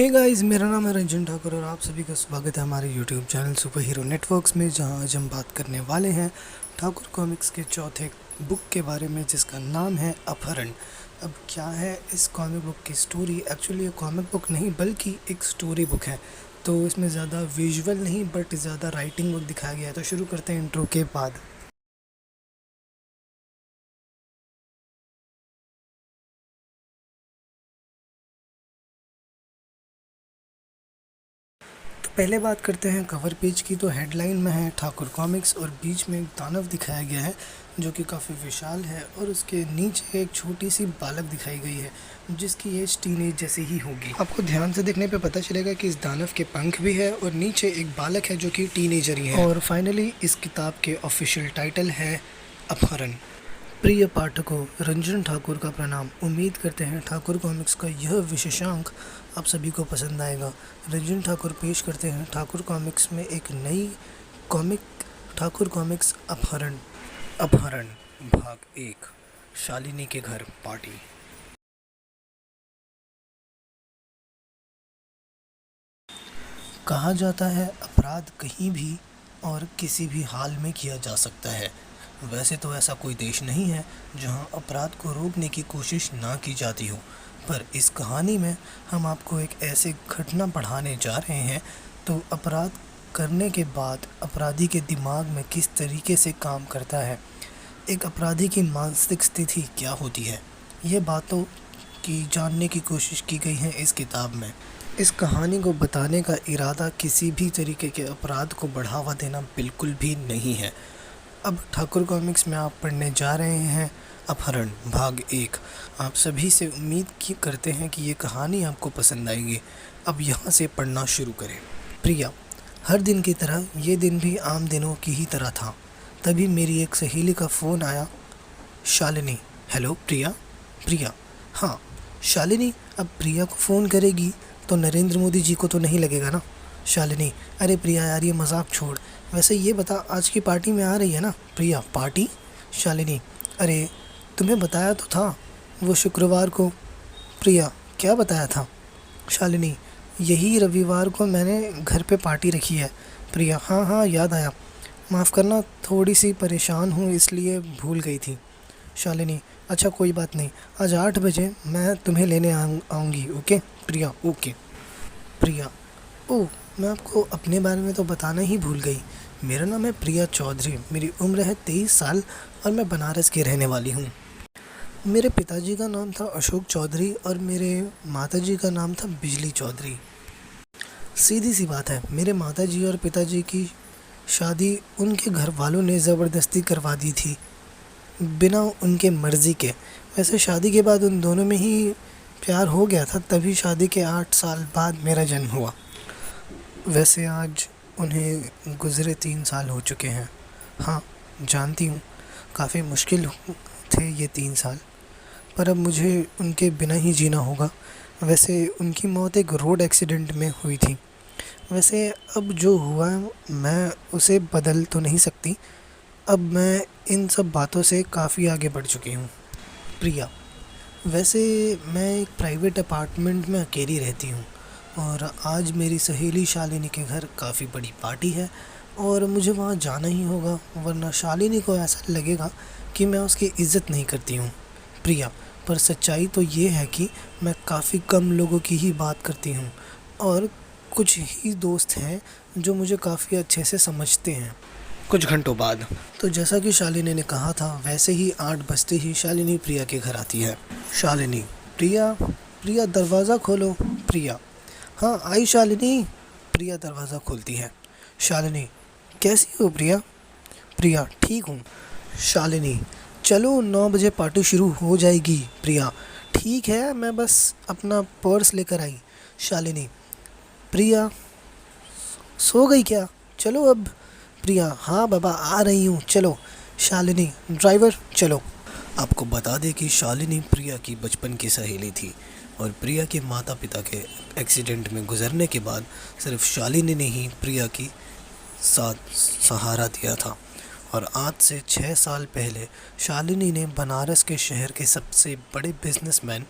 Hey guys, मेरा नाम है रंजन ठाकुर और आप सभी का स्वागत है हमारे YouTube channel super hero networks में, जहां आज हम बात करने वाले हैं ठाकुर कॉमिक्स के चौथे बुक के बारे में, जिसका नाम है अपहरण। अब क्या है इस कॉमिक बुक की स्टोरी? एक्चुअली ये कॉमिक बुक नहीं बल्कि एक स्टोरी बुक है, तो इसमें ज़्यादा विजुअल नहीं बट ज़्यादा राइटिंग बुक दिखाया गया है। तो शुरू करते हैं इंट्रो के बाद। पहले बात करते हैं कवर पेज की। तो हेडलाइन में है ठाकुर कॉमिक्स और बीच में एक दानव दिखाया गया है जो कि काफ़ी विशाल है, और उसके नीचे एक छोटी सी बालक दिखाई गई है जिसकी एज टीनेज जैसी ही होगी। आपको ध्यान से देखने पे पता चलेगा कि इस दानव के पंख भी है और नीचे एक बालक है जो कि टीनेजर ही है। और फाइनली इस किताब के ऑफिशियल टाइटल है अपहरण। प्रिय पाठकों, रंजन ठाकुर का प्रणाम। उम्मीद करते हैं ठाकुर कॉमिक्स का यह विशेषांक आप सभी को पसंद आएगा। रंजन ठाकुर पेश करते हैं ठाकुर कॉमिक्स में एक नई कॉमिक, ठाकुर कॉमिक्स अपहरण। अपहरण भाग 1, शालिनी के घर पार्टी। कहा जाता है अपराध कहीं भी और किसी भी हाल में किया जा सकता है। वैसे तो ऐसा कोई देश नहीं है जहां अपराध को रोकने की कोशिश ना की जाती हो, पर इस कहानी में हम आपको एक ऐसे घटना पढ़ाने जा रहे हैं तो अपराध करने के बाद अपराधी के दिमाग में किस तरीके से काम करता है, एक अपराधी की मानसिक स्थिति क्या होती है, ये बातों की जानने की कोशिश की गई है इस किताब में। इस कहानी को बताने का इरादा किसी भी तरीके के अपराध को बढ़ावा देना बिल्कुल भी नहीं है। अब ठाकुर कॉमिक्स में आप पढ़ने जा रहे हैं अपहरण भाग 1। आप सभी से उम्मीद करते हैं कि ये कहानी आपको पसंद आएगी। अब यहाँ से पढ़ना शुरू करें। प्रिया। हर दिन की तरह ये दिन भी आम दिनों की ही तरह था। तभी मेरी एक सहेली का फ़ोन आया। शालिनी। हेलो प्रिया। प्रिया। हाँ शालिनी, अब प्रिया को फ़ोन करेगी तो नरेंद्र मोदी जी को तो नहीं लगेगा ना। शालिनी। अरे प्रिया यार, ये मजाक छोड़, वैसे ये बता आज की पार्टी में आ रही है ना? प्रिया। पार्टी? शालिनी। अरे तुम्हें बताया तो था वो शुक्रवार को। प्रिया। क्या बताया था? शालिनी। यही रविवार को मैंने घर पे पार्टी रखी है। प्रिया। हाँ हाँ याद आया, माफ़ करना, थोड़ी सी परेशान हूँ इसलिए भूल गई थी। शालिनी। अच्छा कोई बात नहीं, आज 8 बजे मैं तुम्हें लेने आऊँगी। ओके? प्रिया। ओके। प्रिया। ओह, मैं आपको अपने बारे में तो बताना ही भूल गई। मेरा नाम है प्रिया चौधरी, मेरी उम्र है 23 साल और मैं बनारस की रहने वाली हूँ। मेरे पिताजी का नाम था अशोक चौधरी और मेरे माताजी का नाम था बिजली चौधरी। सीधी सी बात है, मेरे माताजी और पिताजी की शादी उनके घर वालों ने ज़बरदस्ती करवा दी थी, बिना उनके मर्ज़ी के। वैसे शादी के बाद उन दोनों में ही प्यार हो गया था, तभी शादी के 8 साल बाद मेरा जन्म हुआ। वैसे आज उन्हें गुज़रे 3 साल हो चुके हैं। हाँ जानती हूँ, काफ़ी मुश्किल थे ये 3 साल, पर अब मुझे उनके बिना ही जीना होगा। वैसे उनकी मौत एक रोड एक्सीडेंट में हुई थी। वैसे अब जो हुआ मैं उसे बदल तो नहीं सकती। अब मैं इन सब बातों से काफ़ी आगे बढ़ चुकी हूँ। प्रिया। वैसे मैं एक प्राइवेट अपार्टमेंट में अकेली रहती हूँ और आज मेरी सहेली शालिनी के घर काफ़ी बड़ी पार्टी है और मुझे वहाँ जाना ही होगा, वरना शालिनी को ऐसा लगेगा कि मैं उसकी इज़्ज़त नहीं करती हूँ। प्रिया। पर सच्चाई तो ये है कि मैं काफ़ी कम लोगों की ही बात करती हूँ और कुछ ही दोस्त हैं जो मुझे काफ़ी अच्छे से समझते हैं। कुछ घंटों बाद, तो जैसा कि शालिनी ने कहा था वैसे ही 8 बजते ही शालिनी प्रिया के घर आती है। शालिनी। प्रिया। प्रिया दरवाज़ा खोलो। प्रिया। हाँ आई शालिनी। प्रिया दरवाज़ा खोलती है। शालिनी। कैसी हो प्रिया? प्रिया। ठीक हूँ। शालिनी। चलो 9 बजे पार्टी शुरू हो जाएगी। प्रिया। ठीक है, मैं बस अपना पर्स लेकर आई। शालिनी। प्रिया सो गई क्या? चलो अब। प्रिया। हाँ बाबा आ रही हूँ, चलो। शालिनी। ड्राइवर चलो। आपको बता दें कि शालिनी प्रिया की बचपन की सहेली थी और प्रिया के माता पिता के एक्सीडेंट में गुजरने के बाद सिर्फ शालिनी ने ही प्रिया की साथ सहारा दिया था। और आज से 6 साल पहले शालिनी ने बनारस के शहर के सबसे बड़े बिजनेसमैन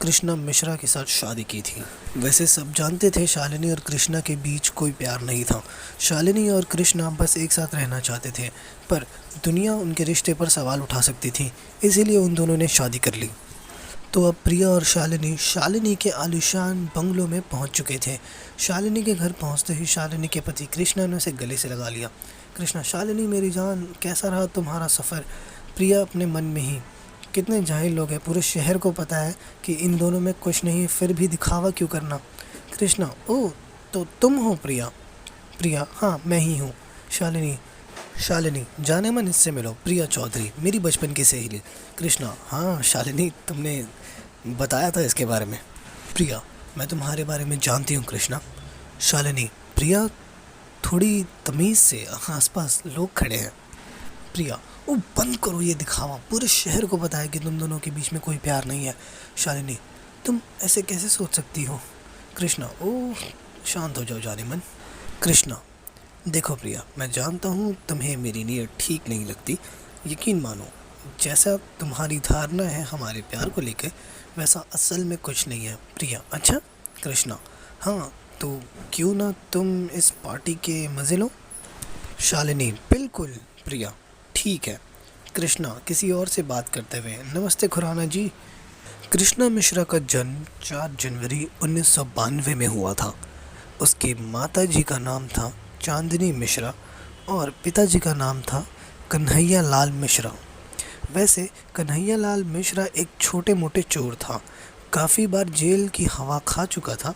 कृष्णा मिश्रा के साथ शादी की थी। वैसे सब जानते थे शालिनी और कृष्णा के बीच कोई प्यार नहीं था। शालिनी और कृष्णा बस एक साथ रहना चाहते थे, पर दुनिया उनके रिश्ते पर सवाल उठा सकती थी, इसीलिए उन दोनों ने शादी कर ली। तो अब प्रिया और शालिनी के आलीशान बंगलों में पहुंच चुके थे। शालिनी के घर पहुंचते ही शालिनी के पति कृष्णा ने उसे गले से लगा लिया। कृष्णा, शालिनी मेरी जान, कैसा रहा तुम्हारा सफ़र? प्रिया अपने मन में ही, कितने जाहिल लोग हैं, पूरे शहर को पता है कि इन दोनों में कुछ नहीं, फिर भी दिखावा क्यों करना? कृष्णा, ओह तो तुम हो प्रिया? प्रिया, हाँ मैं ही हूँ। शालिनी, जाने मन इससे मिलो, प्रिया चौधरी, मेरी बचपन की सहेली। कृष्णा, हाँ शालिनी, तुमने बताया था इसके बारे में। प्रिया, मैं तुम्हारे बारे में जानती हूँ कृष्णा। शालिनी, प्रिया थोड़ी तमीज़ से, आसपास लोग खड़े हैं। प्रिया, ओ बंद करो ये दिखावा, पूरे शहर को पता है कि तुम दोनों के बीच में कोई प्यार नहीं है। शालिनी, तुम ऐसे कैसे सोच सकती हो? कृष्णा, ओह शांत हो जाओ जाने मन। कृष्णा, देखो प्रिया, मैं जानता हूँ तुम्हें मेरी नीयत ठीक नहीं लगती, यकीन मानो जैसा तुम्हारी धारणा है हमारे प्यार को लेकर, वैसा असल में कुछ नहीं है। प्रिया, अच्छा? कृष्णा, हाँ तो क्यों ना तुम इस पार्टी के मज़े लो? शालिनी, बिल्कुल। प्रिया, ठीक है। कृष्णा किसी और से बात करते हुए, नमस्ते खुराना जी। कृष्णा मिश्रा का जन्म 4 जनवरी 1992 में हुआ था। उसके माता जी का नाम था चांदनी मिश्रा और पिताजी का नाम था कन्हैया लाल मिश्रा। वैसे कन्हैया लाल मिश्रा एक छोटे मोटे चोर था, काफ़ी बार जेल की हवा खा चुका था।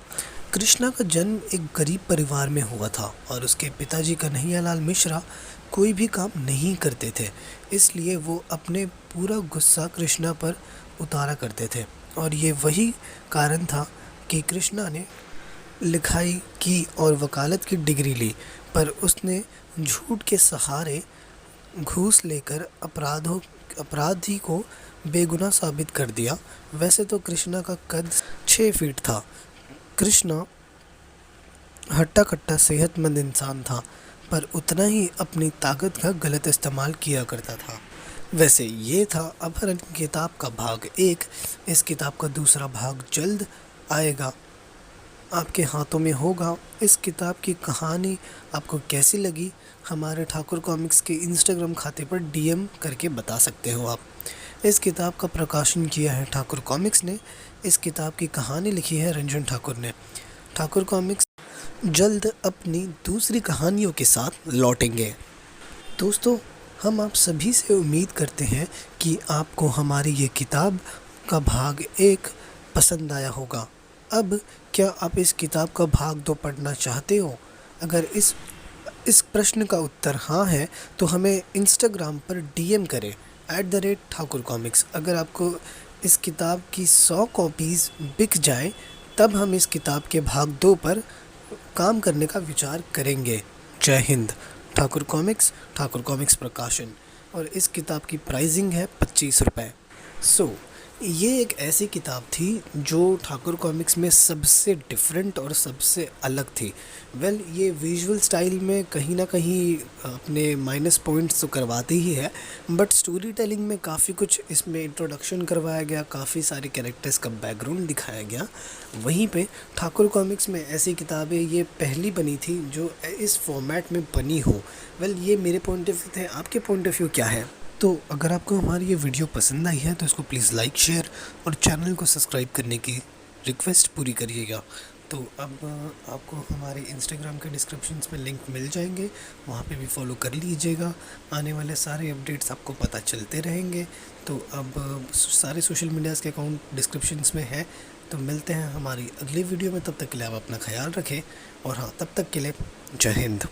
कृष्णा का जन्म एक गरीब परिवार में हुआ था और उसके पिताजी कन्हैया लाल मिश्रा कोई भी काम नहीं करते थे, इसलिए वो अपने पूरा गुस्सा कृष्णा पर उतारा करते थे। और ये वही कारण था कि कृष्णा ने लिखाई की और वकालत की डिग्री ली, पर उसने झूठ के सहारे घूस लेकर अपराधी को बेगुनाह साबित कर दिया। वैसे तो कृष्णा का कद 6 फीट था। कृष्णा हट्टा कट्टा सेहतमंद इंसान था, पर उतना ही अपनी ताकत का गलत इस्तेमाल किया करता था। वैसे ये था अपहरण किताब का भाग 1। इस किताब का दूसरा भाग जल्द आएगा, आपके हाथों में होगा। इस किताब की कहानी आपको कैसी लगी, हमारे ठाकुर कॉमिक्स के इंस्टाग्राम खाते पर डीएम करके बता सकते हो आप। इस किताब का प्रकाशन किया है ठाकुर कॉमिक्स ने। इस किताब की कहानी लिखी है रंजन ठाकुर ने। ठाकुर कॉमिक्स जल्द अपनी दूसरी कहानियों के साथ लौटेंगे। दोस्तों, हम आप सभी से उम्मीद करते हैं कि आपको हमारी ये किताब का भाग 1 पसंद आया होगा। अब क्या आप इस किताब का भाग 2 पढ़ना चाहते हो? अगर इस प्रश्न का उत्तर हाँ है तो हमें इंस्टाग्राम पर डीएम करें @ठाकुर कॉमिक्स। अगर आपको इस किताब की 100 कॉपीज़ बिक जाए तब हम इस किताब के भाग 2 पर काम करने का विचार करेंगे। जय हिंद। ठाकुर कॉमिक्स प्रकाशन। और इस किताब की प्राइसिंग है 25 रुपये। ये एक ऐसी किताब थी जो ठाकुर कॉमिक्स में सबसे डिफरेंट और सबसे अलग थी। ये विजुअल स्टाइल में कहीं ना कहीं अपने माइनस पॉइंट्स तो करवाती ही है, बट स्टोरी टेलिंग में काफ़ी कुछ इसमें इंट्रोडक्शन करवाया गया, काफ़ी सारे कैरेक्टर्स का बैकग्राउंड दिखाया गया। वहीं पे ठाकुर कॉमिक्स में ऐसी किताबें ये पहली बनी थी जो इस फॉर्मेट में बनी हो। ये मेरे पॉइंट ऑफ व्यू थे, आपके पॉइंट ऑफ व्यू क्या है? तो अगर आपको हमारी ये वीडियो पसंद आई है तो इसको प्लीज़ लाइक, शेयर और चैनल को सब्सक्राइब करने की रिक्वेस्ट पूरी करिएगा। तो अब आपको हमारे इंस्टाग्राम के डिस्क्रिप्शंस में लिंक मिल जाएंगे, वहाँ पे भी फॉलो कर लीजिएगा। आने वाले सारे अपडेट्स आपको पता चलते रहेंगे। तो अब सारे सोशल मीडियाज़ के अकाउंट डिस्क्रिप्शंस में है। तो मिलते हैं हमारी अगली वीडियो में, तब तक के लिए आप अपना ख्याल रखें। और हाँ, तब तक के लिए जय हिंद।